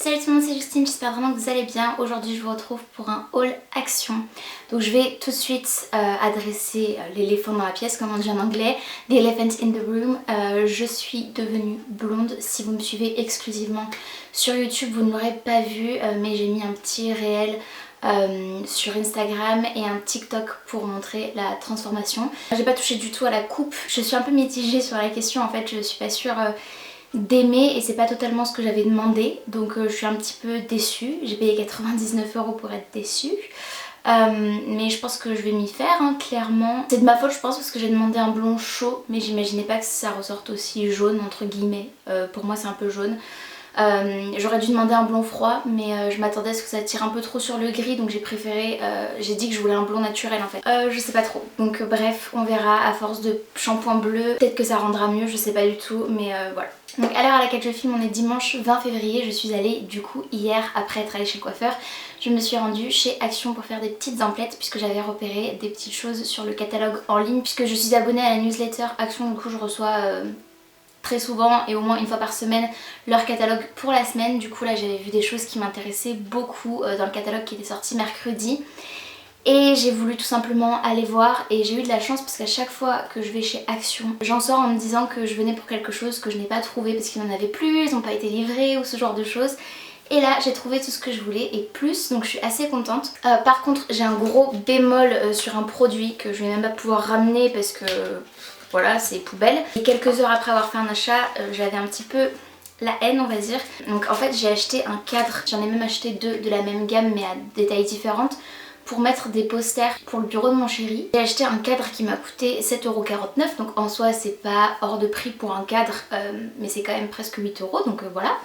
Salut tout le monde, c'est Justine, j'espère vraiment que vous allez bien. Aujourd'hui je vous retrouve pour un haul action. Donc je vais tout de suite adresser l'éléphant dans la pièce, comme on dit en anglais, the elephant in the room. Je suis devenue blonde. Si vous me suivez exclusivement sur YouTube, vous ne l'aurez pas vu, mais j'ai mis un petit réel sur Instagram et un TikTok pour montrer la transformation. J'ai pas touché du tout à la coupe. Je suis un peu mitigée sur la question, en fait je suis pas sûre d'aimer et c'est pas totalement ce que j'avais demandé, donc je suis un petit peu déçue. J'ai payé 99 € pour être déçue, mais je pense que je vais m'y faire, hein, clairement. C'est de ma faute je pense, parce que j'ai demandé un blond chaud mais j'imaginais pas que ça ressorte aussi jaune entre guillemets. Pour moi c'est un peu jaune. J'aurais dû demander un blond froid, mais je m'attendais à ce que ça tire un peu trop sur le gris, donc j'ai préféré, j'ai dit que je voulais un blond naturel en fait. Je sais pas trop, donc bref, on verra à force de shampoing bleu, peut-être que ça rendra mieux, je sais pas du tout, mais voilà. Donc à l'heure à laquelle je filme, on est dimanche 20 février, je suis allée du coup hier, après être allée chez le coiffeur, je me suis rendue chez Action pour faire des petites emplettes, puisque j'avais repéré des petites choses sur le catalogue en ligne, puisque je suis abonnée à la newsletter Action, du coup je reçois très souvent et au moins une fois par semaine leur catalogue pour la semaine. Du coup là j'avais vu des choses qui m'intéressaient beaucoup dans le catalogue qui était sorti mercredi et j'ai voulu tout simplement aller voir, et j'ai eu de la chance parce qu'à chaque fois que je vais chez Action, j'en sors en me disant que je venais pour quelque chose que je n'ai pas trouvé parce qu'il n'en avait plus, ils n'ont pas été livrés ou ce genre de choses. Et là j'ai trouvé tout ce que je voulais et plus, donc je suis assez contente. Par contre j'ai un gros bémol sur un produit que je vais même pas pouvoir ramener parce que voilà, c'est poubelle. Et quelques heures après avoir fait un achat, j'avais un petit peu la haine on va dire. Donc en fait j'ai acheté un cadre, j'en ai même acheté deux de la même gamme mais à des tailles différentes, pour mettre des posters pour le bureau de mon chéri. J'ai acheté un cadre qui m'a coûté 7,49 €, donc en soi c'est pas hors de prix pour un cadre, mais c'est quand même presque 8 €, donc voilà.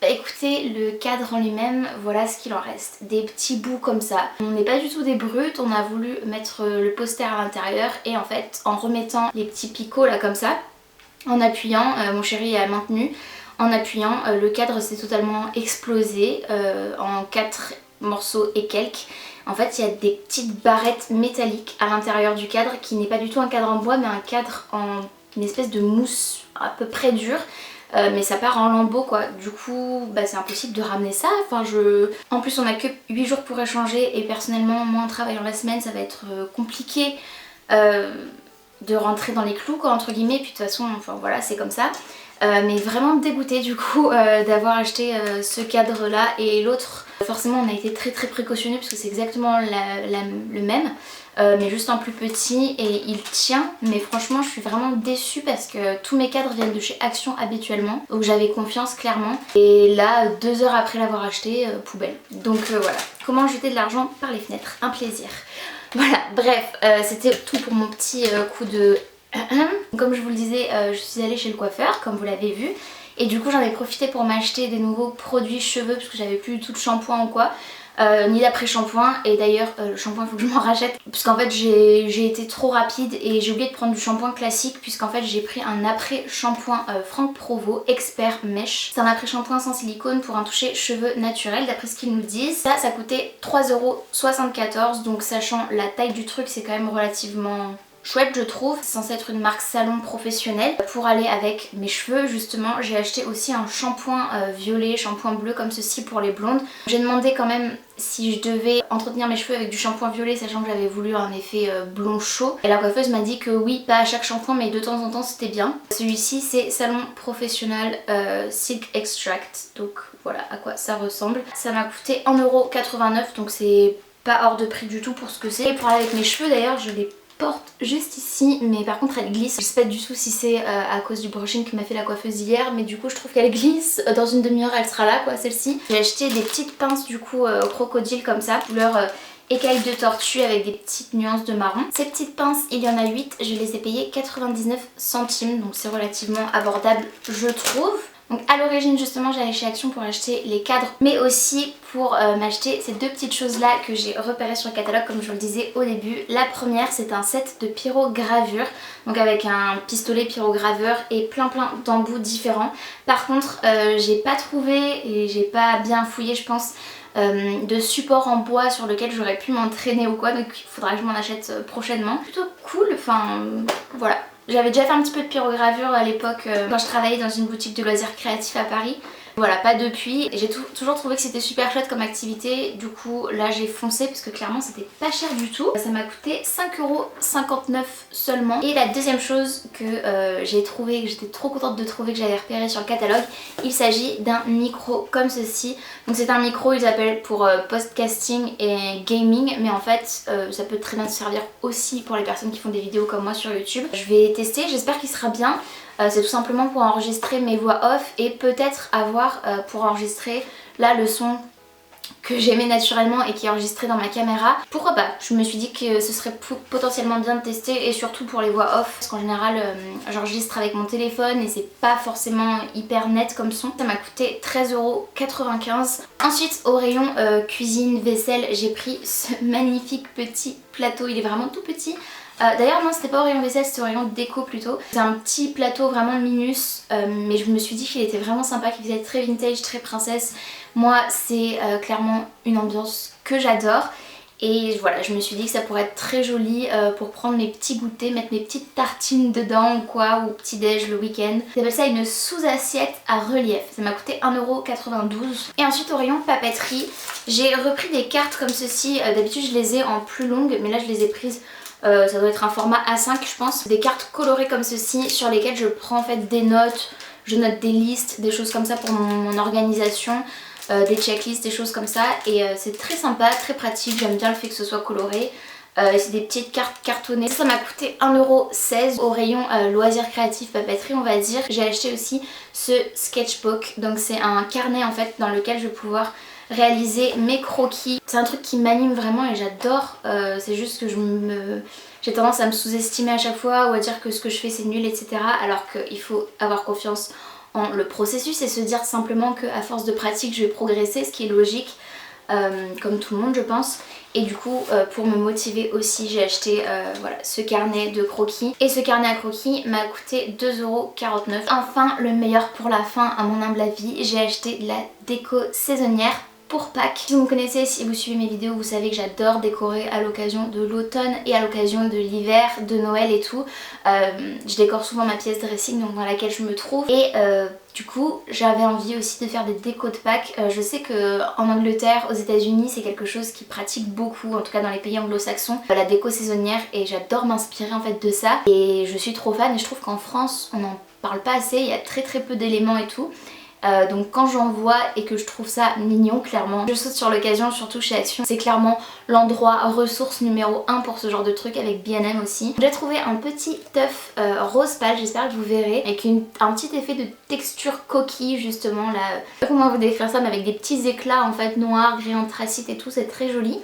Écoutez, le cadre en lui-même, voilà ce qu'il en reste. Des petits bouts comme ça. On n'est pas du tout des brutes, on a voulu mettre le poster à l'intérieur et en fait en remettant les petits picots là comme ça, en appuyant, mon chéri a maintenu, en appuyant, le cadre s'est totalement explosé en 4 morceaux et quelques. En fait il y a des petites barrettes métalliques à l'intérieur du cadre qui n'est pas du tout un cadre en bois mais un cadre en une espèce de mousse à peu près dure. Mais ça part en lambeaux quoi, du coup bah, c'est impossible de ramener ça. Enfin, en plus on a que 8 jours pour échanger et personnellement moi en travaillant la semaine ça va être compliqué de rentrer dans les clous quoi entre guillemets, puis de toute façon enfin voilà c'est comme ça. Mais vraiment dégoûtée du coup d'avoir acheté ce cadre là, et l'autre forcément on a été très précautionneux parce que c'est exactement le même, mais juste en plus petit et il tient. Mais franchement je suis vraiment déçue parce que tous mes cadres viennent de chez Action habituellement, donc j'avais confiance clairement, et là 2 heures après l'avoir acheté, poubelle. Donc voilà, comment jeter de l'argent par les fenêtres, un plaisir. Voilà, bref, c'était tout pour mon petit coup de... Comme je vous le disais, je suis allée chez le coiffeur comme vous l'avez vu, et du coup j'en ai profité pour m'acheter des nouveaux produits cheveux parce que j'avais plus du tout de shampoing ou quoi, ni d'après-shampoing. Et d'ailleurs le shampoing il faut que je m'en rachète puisqu'en fait j'ai été trop rapide et j'ai oublié de prendre du shampoing classique, puisqu'en fait j'ai pris un après-shampoing Franck Provo Expert Mèche. C'est un après-shampoing sans silicone pour un toucher cheveux naturel d'après ce qu'ils nous disent. Ça coûtait 3,74 €, donc sachant la taille du truc c'est quand même relativement chouette je trouve. C'est censé être une marque salon professionnelle. Pour aller avec mes cheveux justement j'ai acheté aussi un shampoing violet, shampoing bleu comme ceci pour les blondes. J'ai demandé quand même si je devais entretenir mes cheveux avec du shampoing violet, sachant que j'avais voulu un effet blond chaud, et la coiffeuse m'a dit que oui, pas à chaque shampoing mais de temps en temps c'était bien. Celui-ci c'est salon professionnel Silk Extract, donc voilà à quoi ça ressemble. Ça m'a coûté 1,89 €, donc c'est pas hors de prix du tout pour ce que c'est. Et pour aller avec mes cheveux d'ailleurs je les porte juste ici, mais par contre elle glisse. Je sais pas du tout si c'est à cause du brushing que m'a fait la coiffeuse hier, mais du coup je trouve qu'elle glisse. Dans une demi-heure elle sera là quoi, celle-ci. J'ai acheté des petites pinces du coup crocodile comme ça, couleur écaille de tortue avec des petites nuances de marron. Ces petites pinces il y en a 8, je les ai payées 99 centimes, donc c'est relativement abordable je trouve. Donc à l'origine justement j'allais chez Action pour acheter les cadres, mais aussi pour m'acheter ces deux petites choses là que j'ai repérées sur le catalogue comme je vous le disais au début. La première c'est un set de pyrogravure, donc avec un pistolet pyrograveur et plein d'embouts différents. Par contre j'ai pas trouvé et j'ai pas bien fouillé je pense de support en bois sur lequel j'aurais pu m'entraîner ou quoi, donc il faudra que je m'en achète prochainement. Plutôt cool, enfin voilà. J'avais déjà fait un petit peu de pyrogravure à l'époque quand je travaillais dans une boutique de loisirs créatifs à Paris. Voilà, pas depuis. J'ai toujours trouvé que c'était super chouette comme activité. Du coup là j'ai foncé parce que clairement c'était pas cher du tout. Ça m'a coûté 5,59€ seulement. Et la deuxième chose que j'ai trouvé, que j'étais trop contente de trouver, que j'avais repéré sur le catalogue, il s'agit d'un micro comme ceci. Donc c'est un micro, ils appellent pour podcasting et gaming, mais en fait ça peut très bien servir aussi pour les personnes qui font des vidéos comme moi sur YouTube. Je vais tester, j'espère qu'il sera bien. C'est tout simplement pour enregistrer mes voix off et peut-être avoir pour enregistrer là le son que j'aimais naturellement et qui est enregistré dans ma caméra. Pourquoi pas? Je me suis dit que ce serait potentiellement bien de tester, et surtout pour les voix off parce qu'en général j'enregistre avec mon téléphone et c'est pas forcément hyper net comme son. Ça m'a coûté 13,95€. Ensuite au rayon cuisine, vaisselle, j'ai pris ce magnifique petit plateau. Il est vraiment tout petit. D'ailleurs non, c'était pas au rayon vaisselle, c'était au rayon déco plutôt. C'est un petit plateau vraiment minus, mais je me suis dit qu'il était vraiment sympa, qu'il faisait très vintage, très princesse. Moi c'est clairement une ambiance que j'adore. Et voilà, je me suis dit que ça pourrait être très joli pour prendre mes petits goûters, mettre mes petites tartines dedans ou quoi, ou petit déj le week-end. J'appelle ça une sous-assiette à relief. Ça m'a coûté 1,92€. Et ensuite au rayon papeterie, j'ai repris des cartes comme ceci. D'habitude je les ai en plus longues, mais là je les ai prises. Ça doit être un format A5 je pense. Des cartes colorées comme ceci sur lesquelles je prends en fait des notes, je note des listes, des choses comme ça pour mon organisation, des checklists, des choses comme ça. Et c'est très sympa, très pratique, j'aime bien le fait que ce soit coloré. C'est des petites cartes cartonnées. Ça m'a coûté 1,16€ au rayon loisirs créatifs papeterie on va dire. J'ai acheté aussi ce sketchbook, donc c'est un carnet en fait dans lequel je vais pouvoir réaliser mes croquis. C'est un truc qui m'anime vraiment et j'adore. C'est juste que j'ai tendance à me sous-estimer à chaque fois ou à dire que ce que je fais c'est nul, etc. Alors qu'il faut avoir confiance en le processus et se dire simplement qu'à force de pratique je vais progresser, ce qui est logique. Comme tout le monde je pense. Et du coup pour me motiver aussi j'ai acheté voilà, ce carnet de croquis. Et ce carnet à croquis m'a coûté 2,49€. Enfin le meilleur pour la fin à mon humble avis, j'ai acheté de la déco saisonnière pour Pâques. Si vous me connaissez, si vous suivez mes vidéos, vous savez que j'adore décorer à l'occasion de l'automne et à l'occasion de l'hiver, de Noël et tout. Je décore souvent ma pièce dressing donc dans laquelle je me trouve. Et du coup j'avais envie aussi de faire des décos de Pâques. Je sais qu'en Angleterre, aux États-Unis, c'est quelque chose qui pratique beaucoup, en tout cas dans les pays anglo-saxons, la déco saisonnière, et j'adore m'inspirer en fait de ça. Et je suis trop fan et je trouve qu'en France on n'en parle pas assez, il y a très peu d'éléments et tout. Donc quand j'en vois et que je trouve ça mignon, clairement je saute sur l'occasion, surtout chez Action. C'est clairement l'endroit ressource numéro 1 pour ce genre de truc, avec B&M aussi. J'ai trouvé un petit tuff rose pâle, j'espère que vous verrez, avec un petit effet de texture coquille justement là. Je sais pas comment vous décrire ça, mais avec des petits éclats en fait noirs, gris anthracite et tout, c'est très joli.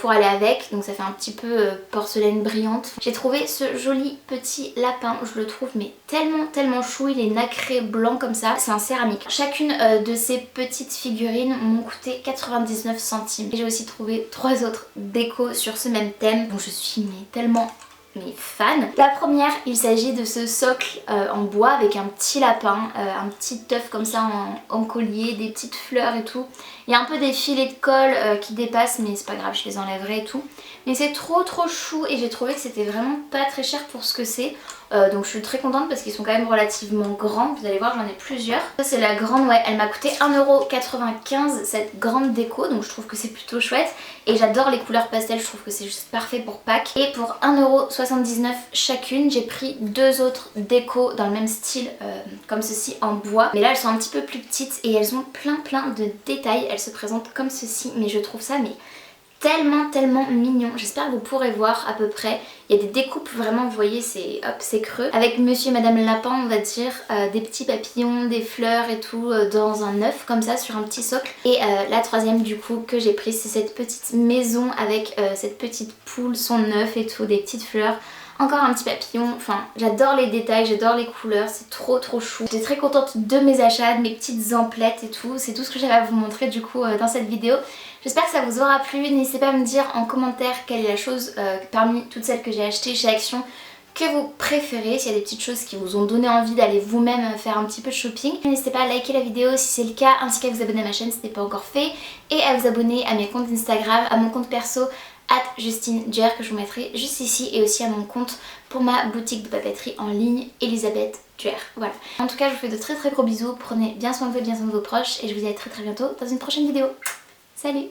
Pour aller avec, donc ça fait un petit peu porcelaine brillante. J'ai trouvé ce joli petit lapin, je le trouve mais tellement chou, il est nacré blanc comme ça, c'est en céramique. Chacune de ces petites figurines m'ont coûté 99 centimes. J'ai aussi trouvé 3 autres décos sur ce même thème, dont je suis tellement fan. La première, il s'agit de ce socle en bois avec un petit lapin, un petit tuff comme ça en collier, des petites fleurs et tout. Il y a un peu des filets de colle qui dépassent, mais c'est pas grave, je les enlèverai et tout. Mais c'est trop chou et j'ai trouvé que c'était vraiment pas très cher pour ce que c'est. Donc je suis très contente parce qu'ils sont quand même relativement grands. Vous allez voir, j'en ai plusieurs. Ça c'est la grande, ouais, elle m'a coûté 1,95€ cette grande déco, donc je trouve que c'est plutôt chouette. Et j'adore les couleurs pastel, je trouve que c'est juste parfait pour Pâques. Et pour 1,79€ chacune, j'ai pris 2 autres décos dans le même style comme ceci en bois. Mais là elles sont un petit peu plus petites et elles ont plein de détails. Elles se présentent comme ceci, mais je trouve ça tellement mignon. J'espère que vous pourrez voir à peu près. Il y a des découpes vraiment, vous voyez, c'est creux. Avec monsieur et madame lapin, on va dire, des petits papillons, des fleurs et tout dans un œuf comme ça sur un petit socle. Et la troisième du coup que j'ai prise, c'est cette petite maison avec cette petite poule, son œuf et tout, des petites fleurs. Encore un petit papillon, enfin j'adore les détails, j'adore les couleurs, c'est trop chou. J'étais très contente de mes achats, de mes petites emplettes et tout. C'est tout ce que j'avais à vous montrer du coup dans cette vidéo. J'espère que ça vous aura plu. N'hésitez pas à me dire en commentaire quelle est la chose parmi toutes celles que j'ai achetées chez Action que vous préférez, s'il y a des petites choses qui vous ont donné envie d'aller vous-même faire un petit peu de shopping. N'hésitez pas à liker la vidéo si c'est le cas, ainsi qu'à vous abonner à ma chaîne si ce n'est pas encore fait, et à vous abonner à mes comptes Instagram, à mon compte perso @JustineJer que je vous mettrai juste ici, et aussi à mon compte pour ma boutique de papeterie en ligne Elisabeth tuer. Voilà. En tout cas, je vous fais de très gros bisous. Prenez bien soin de vous et bien soin de vos proches. Et je vous dis à très bientôt dans une prochaine vidéo. Salut!